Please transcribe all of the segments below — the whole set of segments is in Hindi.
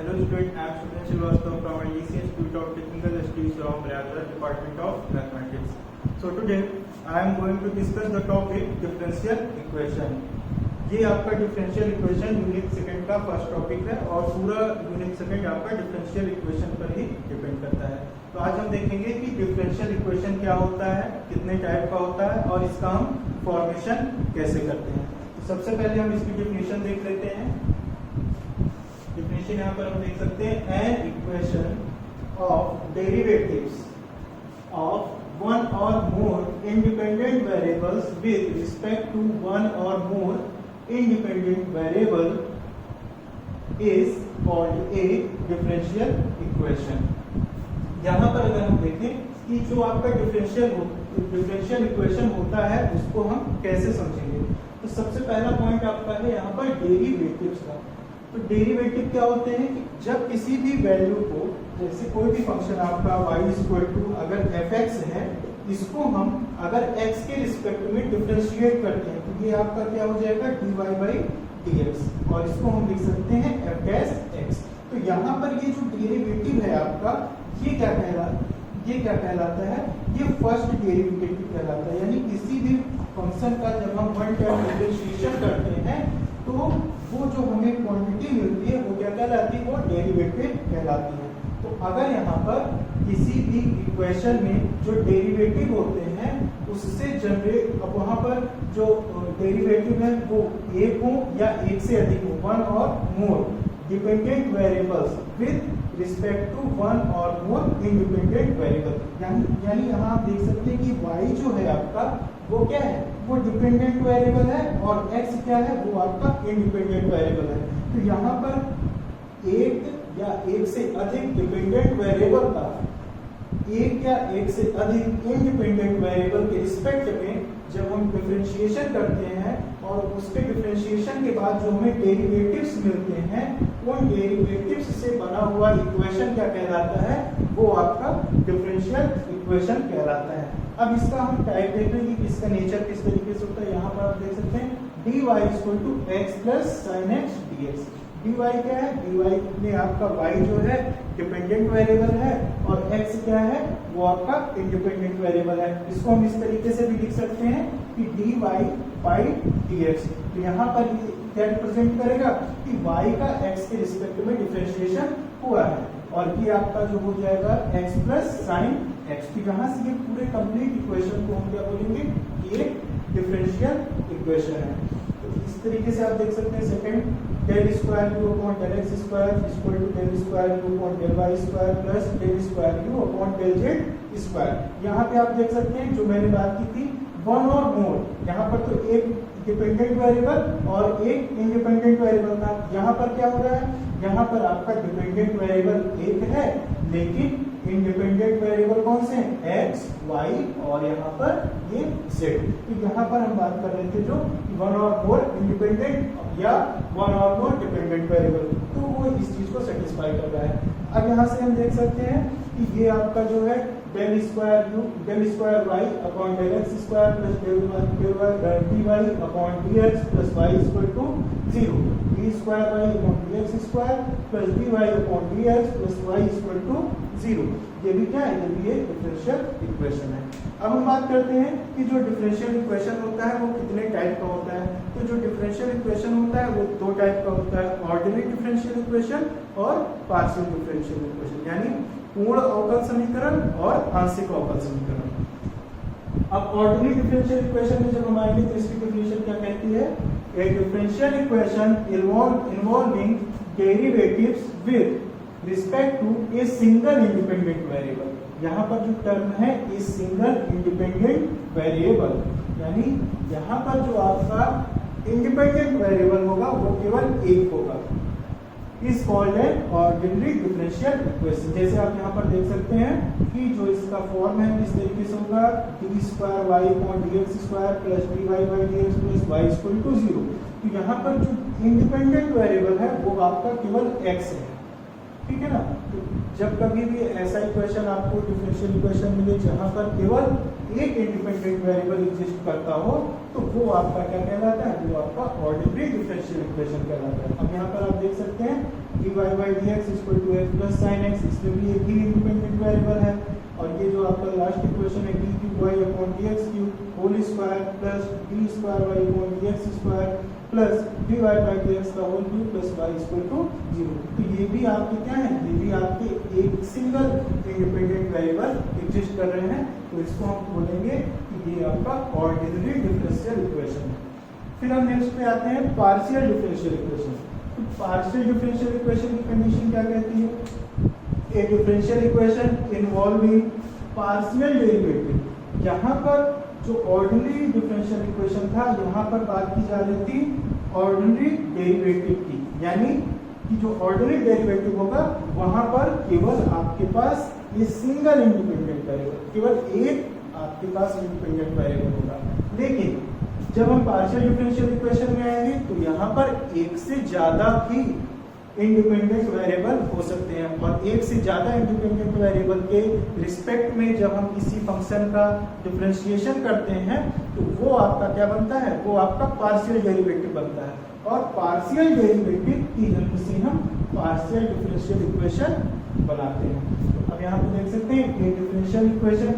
Hello student, I am Subhash Srivastava from IGC Institute of Technical Studies from Rayadar, Department of Mathematics. So today I am going to discuss the topic differential equation. ये आपका differential equation यूनिट सेकंड का फर्स्ट टॉपिक है और पूरा यूनिट सेकंड आपका differential equation पर ही डिपेंड करता है। तो आज हम देखेंगे कि differential equation क्या होता है, कितने टाइप का होता है और इसका हम फॉर्मेशन कैसे करते हैं। तो सबसे पहले हम इसकी डेफिनेशन देख लेते हैं। डेफिनेशन यहाँ पर हम देख सकते हैं, an equation of derivatives of one or more independent variables with respect to one or more independent variable is called a differential equation। यहाँ पर अगर हम देखें कि जो आपका डिफरेंशियल इक्वेशन होता है उसको हम कैसे समझेंगे, तो सबसे पहला पॉइंट आपका है यहाँ पर डेरिवेटिव्स का। तो डेरिवेटिव क्या होते हैं कि जब किसी भी वैल्यू को, जैसे कोई भी फंक्शन आपका y इक्वल टू अगर fx है, इसको हम अगर x के रिस्पेक्ट में डिफरेंशिएट करते हैं तो ये आपका क्या हो जाएगा dy बाई dx और इसको हम लिख सकते हैं f डैश x। तो यहाँ पर ये जो डेरिवेटिव है आपका ये क्या कहलाता है, ये फर्स्ट डेरिवेटिव कहलाता है। यानी किसी भी फंक्शन का जब हम वन टाइम डिफरेंशिएशन करते हैं तो वो जो हमें क्वांटिटी मिलती है वो क्या कहलाती है, वो डेरिवेटिव कहलाती है। तो अगर यहाँ पर किसी भी इक्वेशन में जो डेरिवेटिव होते हैं उससे जनरेट, अब वहाँ पर जो डेरिवेटिव है वो एक हो या एक से अधिक हो, वन और more dependent variables with respect to one और मोर इंडिपेंडेंट वेरिएबल। यानी यहाँ आप देख सकते हैं कि y जो है आपका वो क्या है, वो डिपेंडेंट वेरिएबल है और x क्या है, वो आपका इंडिपेंडेंट वेरिएबल है। तो यहाँ पर एक या एक से अधिक डिपेंडेंट वेरिएबल का एक या एक से अधिक इंडिपेंडेंट वेरिएबल के रिस्पेक्ट में जब हम डिफरेंशिएशन करते हैं और उसके डिफरेंशिएशन के बाद जो हमें डेरिवेटिव्स मिलते हैं उन डेरिवेटिव्स से बना हुआ इक्वेशन क्या कहलाता है, वो आपका डिफरेंशियल इक्वेशन कहलाता है। अब इसका हम टाइप देख लेंगे कि इसका नेचर किस तरीके से होता है। यहाँ पर आप देख सकते हैं dy equal to x plus sine x dx। dy क्या है, dy में आपका y जो है डिपेंडेंट वेरिएबल है और x क्या है, वो आपका इंडिपेंडेंट वेरिएबल है। इसको हम इस तरीके से भी लिख सकते हैं कि dy बाई dx। तो यहाँ पर क्या रिप्रेजेंट करेगा कि y का x के रिस्पेक्ट में डिफरेंशिएशन हुआ है और ये आपका जो हो जाएगा x प्लस साइन x। तो यहाँ से ये पूरे कंप्लीट इक्वेशन को हम क्या बोलेंगे, ये डिफरेंशियल इक्वेशन है। तो इस तरीके से आप देख सकते हैं second del square u upon del x square equal to del square u upon del y square plus del square u upon del z square. यहाँ पे आप देख सकते हैं जो मैंने बात की थी वन और मोर, यहाँ पर तो एक डिपेंडेंट वेरिएबल और एक इंडिपेंडेंट वेरिएबल था। यहाँ पर क्या हो रहा है, यहाँ पर आपका डिपेंडेंट वेरिएबल एक है लेकिन इंडिपेंडेंट वेरिएबल कौन से हैं, x, y और यहाँ पर ये z। तो यहाँ पर हम बात कर रहे थे जो वन और मोर इंडिपेंडेंट या वन और मोर डिपेंडेंट वेरिएबल, तो वो इस चीज को सेटिस्फाई कर रहा है। अब यहाँ से हम देख सकते हैं कि ये आपका जो है del square y upon del x square plus dy upon dx plus y equal to 0, d square y upon dx square plus dy upon dx plus y equal to 0। ये भी क्या है, ये भी एक डिफरेंशियल इक्वेशन है। अब हम बात करते हैं कि जो डिफरेंशियल इक्वेशन होता है वो कितने टाइप का होता है। तो जो डिफरेंशियल इक्वेशन होता है वो दो टाइप का होता है, ऑर्डिनरी डिफरेंशियल इक्वेशन और पार्शियल डिफरेंशियल इक्वेशन, यानी पूर्ण अवकल समीकरण और आंशिक अवकल समीकरण। अब ऑर्डिनरी डिफरेंशियल इक्वेशन में जब हम आएंगे तो इसकी डेफिनेशन क्या कहती है, a differential equation involving derivatives with respect to a single independent variable. यहाँ पर जो टर्म है ए सिंगल इंडिपेंडेंट वेरिएबल, यानी यहाँ पर जो आपका इंडिपेंडेंट वेरिएबल होगा वो केवल एक होगा, इस called an ordinary differential equation. जैसे आप यहाँ पर देख सकते हैं कि जो इसका फॉर्म है इस तरीके से होगा D square Y upon dx square plus dy by dx plus y equal to 0। तो यहाँ पर जो इंडिपेंडेंट वेरिएबल है वो आपका केवल x है ठीक है ना। तो जब कभी भी ऐसा इक्वेशन आपको डिफरेंशियल इक्वेशन मिले जहां पर केवल एक इंडिपेंडेंट वेरिएबल एग्जिस्ट करता हो, तो वो आपका क्या कहलाता है, वो आपका ऑर्डिनरी डिफरेंशियल इक्वेशन कहलाता है। अब यहाँ पर आप देख सकते हैं dy by dx equal to x plus sin x, इसमें भी एक ही इंडिपेंडेंट वेरिएबल है। और ये जो आपका लास्ट इक्वेशन है d cube y upon dx cube whole square plus d square y upon dx square plus dy by dx का whole cube plus y equal to 0। तो ये भी आपके क्या है, ये भी आपके एक सिंगल इंडिपेंडेंट वेरिएबल एग्जिस्ट कर रहे हैं, तो इसको हम बोलेंगे कि ये आपका ऑर्डिनरी डिफरेंशियल इक्वेशन है। फिर हम नेक्स्ट पे आते हैं पार्शियल डिफरेंशियल इक्वेशन। तो पार्शियल डिफरेंशियल इक्वेशन की कंडीशन क्या कहती है, a differential equation involving partial derivative. यहाँ पर जो ऑर्डिनरी डिफरेंशियल इक्वेशन था, यहाँ पर बात की जा रही थी ऑर्डिनरी डेरिवेटिव की, यानी कि जो ऑर्डिनरी डेरिवेटिव होगा वहां पर केवल आपके पास ये सिंगल इंडिपेंडेंट वेरिएबल, केवल एक आपके पास इंडिपेंडेंट वेरिएबल होगा। लेकिन जब हम पार्शियल डिफरेंशियल इक्वेशन में आएंगे तो यहाँ पर एक से ज्यादा ही इंडिपेंडेंट वेरिएबल हो सकते हैं, और एक से ज्यादा इंडिपेंडेंट वेरिएबल के रिस्पेक्ट में जब हम किसी फंक्शन का डिफरेंशिएशन करते हैं तो वो आपका क्या बनता है, वो आपका पार्शियल डेरिवेटिव बनता है। और पार्शियल डेरिवेटिव की हेल्प से हम पार्शियल डिफरेंशियल इक्वेशन बनाते हैं। अब यहाँ पे देख सकते हैं कि differential equation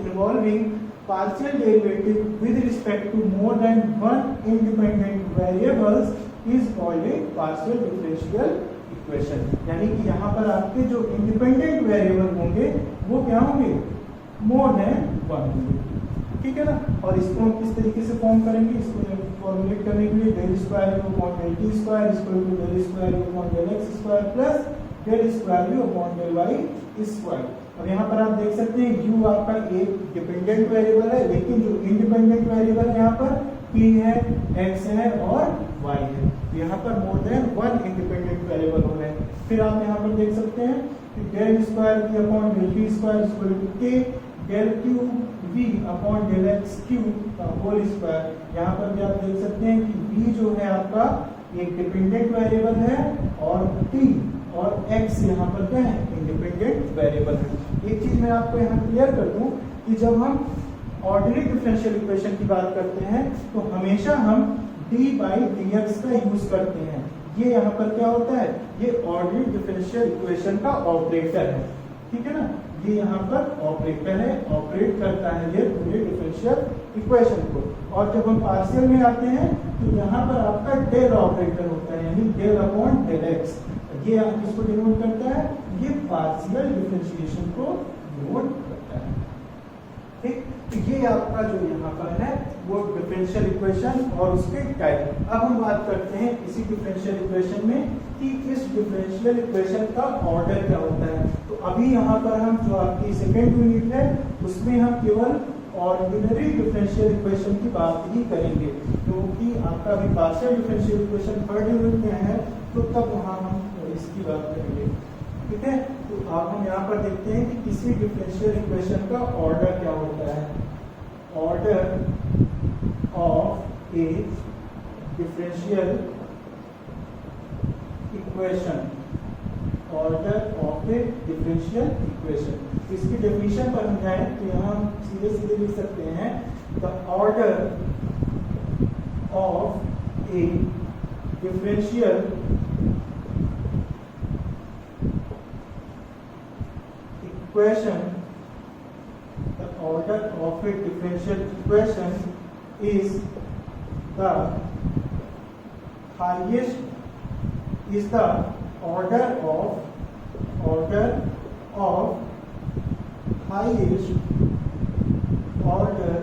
involving partial derivative with respect to more than one independent variables is called a partial differential equation। यानी कि यहाँ पर आपके जो इंडिपेंडेंट वेरिएबल होंगे वो क्या होंगे, मोर देन वन होंगे, ठीक है ना। और इसको हम किस तरीके से फॉर्म करेंगे, इसको फॉर्मुलेट करने के लिए del square U upon del T square equal to del square U upon del X square plus del square U upon del Y square. अब यहाँ पर आप देख सकते हैं u आपका एक डिपेंडेंट वेरिएबल है, लेकिन जो इंडिपेंडेंट वेरिएबल यहाँ पर p है, x है और y है। यहाँ पर more than one independent variable हो रहे हैं। फिर आप यहाँ पर देख सकते हैं कि del square v upon del t square equal to k del cube v upon del x cube का होल स्क्वायर। यहाँ पर भी आप देख सकते हैं कि v जो है आपका एक डिपेंडेंट वेरिएबल है और t और x यहाँ पर क्या है, इंडिपेंडेंट वेरिएबल है। एक चीज मैं आपको यहाँ क्लियर कर दूं कि जब हम ऑर्डिनरी डिफरेंशियल इक्वेशन की बात करते हैं तो हमेशा हम d बाई dx का यूज करते हैं। ये यहाँ पर क्या होता है, ये ऑर्डिनरी डिफरेंशियल इक्वेशन का ऑपरेटर है, ठीक है ना। ये यहाँ पर ऑपरेटर है, ऑपरेट करता है ये पूरे डिफरेंशियल इक्वेशन को। और जब हम पार्शियल में आते हैं तो यहाँ पर आपका डेल ऑपरेटर होता है, यानी डेल अपॉन डेल एक्स। ये किसको डिनोट करता है, ये पार्शियल डिफरेंशिएशन को डिनोट करता है, ठीक। तो ये आपका जो यहाँ पर है वो डिफरेंशियल इक्वेशन और उसके टाइप। अब हम बात करते हैं इसी डिफरेंशियल इक्वेशन में कि इस डिफरेंशियल इक्वेशन का ऑर्डर क्या होता है। तो अभी यहाँ पर हम जो आपकी सेकेंड यूनिट है उसमें हम केवल ऑर्डिनरी डिफरेंशियल इक्वेशन की बात ही करेंगे, क्योंकि आपका अभी partial differential equation third unit में है, तो तब वहाँ हम इसकी बात करेंगे, ठीक है। तो अब हम यहाँ पर देखते हैं कि किसी डिफरेंशियल इक्वेशन का ऑर्डर क्या होता है। Order of A differential equation, order of A differential equation. इसकी डेफिनेशन पर हम जाएं तो यहाँ हम सीधे सीधे लिख सकते हैं the order of A differential equation, the order of a differential equation is the highest, is the order of highest order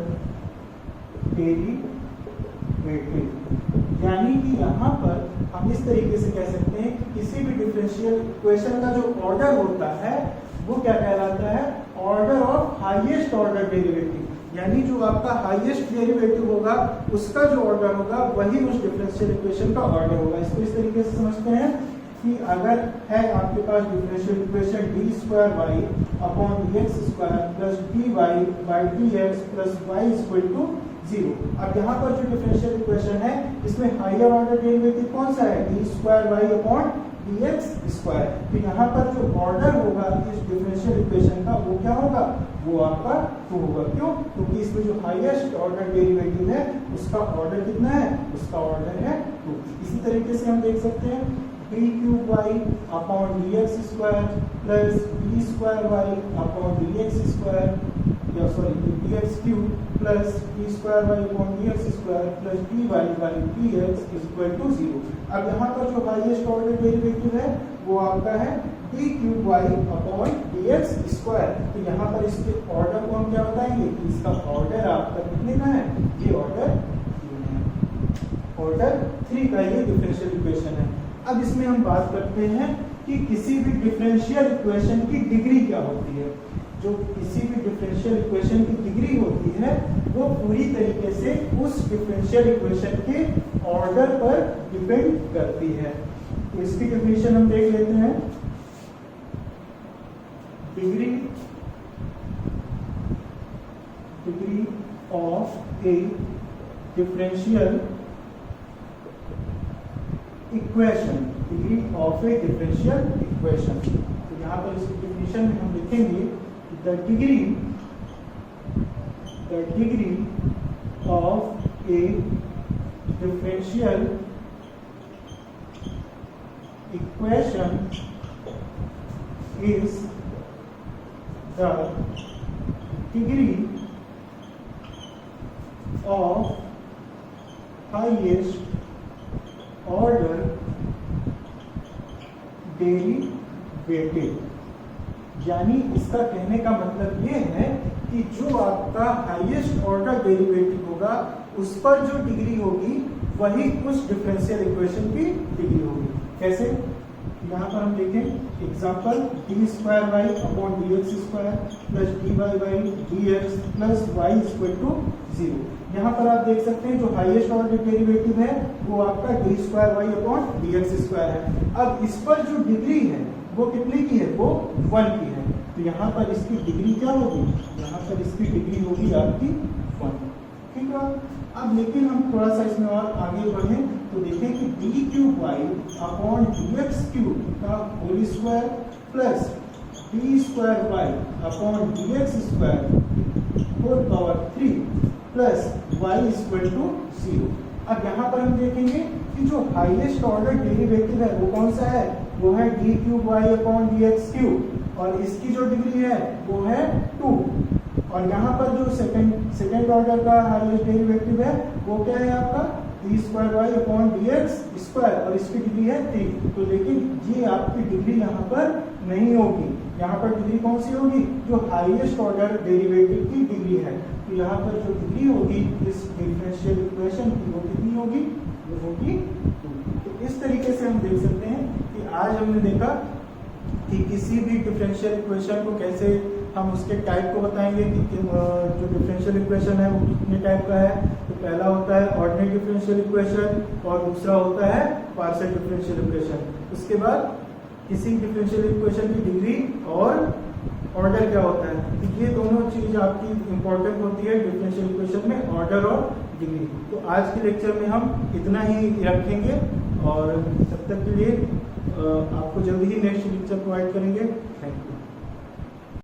derivative. यानी कि यहाँ पर हम इस तरीके से कह सकते हैं कि किसी भी डिफरेंशियल इक्वेशन का जो ऑर्डर होता है वो क्या कहलाता है, order of highest order derivative. यानी जो आपका हाईएस्ट डेरिवेटिव होगा उसका जो ऑर्डर होगा वही उस डिफरेंशियल इक्वेशन का ऑर्डर होगा। इसको इस तरीके से समझते हैं कि अगर है आपके पास differential equation D square Y upon D x square plus D Y by D X plus Y equal to 0। अब यहाँ पर जो डिफरेंशियल इक्वेशन है इसमें हायर ऑर्डर डेरिवेटिव कौन सा है, D square Y upon dx square. तो यहाँ पर जो ऑर्डर होगा इस डिफरेंशियल इक्वेशन का वो क्या होगा, वो आपका 2 होगा। क्यों? क्योंकि इसमें जो हाईएस्ट ऑर्डर डेरिवेटिव है उसका ऑर्डर कितना है, उसका ऑर्डर है 2। इसी तरीके से हम देख सकते हैं D cube Y upon D x square plus D square Y upon D x square, या sorry D X cube plus D square Y upon D x square plus D Y by D X equal to 0। अब यहाँ पर जो हाईएस्ट ऑर्डर डेरिवेटिव है वो आपका है D cube Y upon D x square. तो यहाँ पर इसके ऑर्डर को हम क्या बताएंगे कि इसका ऑर्डर आपका कितने का है, ये ऑर्डर 3 है, ऑर्डर 3 का ये डिफरेंशियल इक्वेशन है। अब इसमें हम बात करते हैं कि किसी भी डिफरेंशियल इक्वेशन की डिग्री क्या होती है। जो किसी भी डिफरेंशियल इक्वेशन की डिग्री होती है वो पूरी तरीके से उस डिफरेंशियल इक्वेशन के ऑर्डर पर डिपेंड करती है। तो इसकी डेफिनेशन हम देख लेते हैं। Degree of A differential equation, degree of A differential equation. तो यहाँ पर इसकी डेफिनेशन में हम लिखेंगे the degree of a differential equation is the degree of highest order derivative। यानी इसका कहने का मतलब ये है कि जो आपका हाईएस्ट ऑर्डर डेरिवेटिव होगा उस पर जो डिग्री होगी वही उस डिफरेंशियल इक्वेशन की डिग्री होगी। कैसे? यहाँ पर हम देखें example D square Y upon D x square plus D Y by D X plus Y equal to 0। यहाँ पर आप देख सकते हैं जो हाईएस्ट ऑर्डर डेरिवेटिव है वो आपका D square Y upon D x square है। अब इस पर जो डिग्री है वो कितने की है, वो 1 की है। तो यहाँ पर इसकी डिग्री क्या होगी, यहाँ पर इसकी डिग्री होगी आपकी 1। ठीक है। अब लेकिन हम थोड़ा सा इसमें और आगे बढ़ें तो देखें कि D cube Y upon D X cube का whole square plus D square Y upon D x square whole power 3 plus Y equal to 0। अब यहाँ पर हम देखेंगे कि जो हाईएस्ट ऑर्डर डेरिवेटिव है वो कौन सा है, वो है D cube Y upon D X cube और इसकी जो डिग्री है वो है 2। और यहाँ पर जो सेकेंड ऑर्डर का हाईएस्ट डेरिवेटिव है वो क्या है आपका D square Y upon D x square और इसकी डिग्री है 3। तो लेकिन ये आपकी डिग्री यहाँ पर नहीं होगी। यहाँ पर डिग्री कौन सी होगी, जो हाईएस्ट ऑर्डर डेरिवेटिव की डिग्री है। तो यहाँ पर जो डिग्री होगी इस डिफरेंशियल इक्वेशन की वो कितनी होगी, वो होगी 2। तो इस तरीके से हम देख सकते हैं कि आज हमने देखा कि किसी भी डिफरेंशियल इक्वेशन को कैसे हम उसके टाइप को बताएंगे कि जो डिफरेंशियल इक्वेशन है वो कितने टाइप का है। तो पहला होता है ऑर्डिनरी डिफरेंशियल इक्वेशन और दूसरा होता है पार्शियल डिफरेंशियल इक्वेशन। उसके बाद किसी डिफरेंशियल इक्वेशन की डिग्री और ऑर्डर क्या होता है। तो ये दोनों चीज आपकी इंपॉर्टेंट होती है डिफरेंशियल इक्वेशन में, ऑर्डर और डिग्री। तो आज के लेक्चर में हम इतना ही रखेंगे और तब तक के लिए आपको जल्दी ही नेक्स्ट लेक्चर प्रोवाइड करेंगे। Thank you.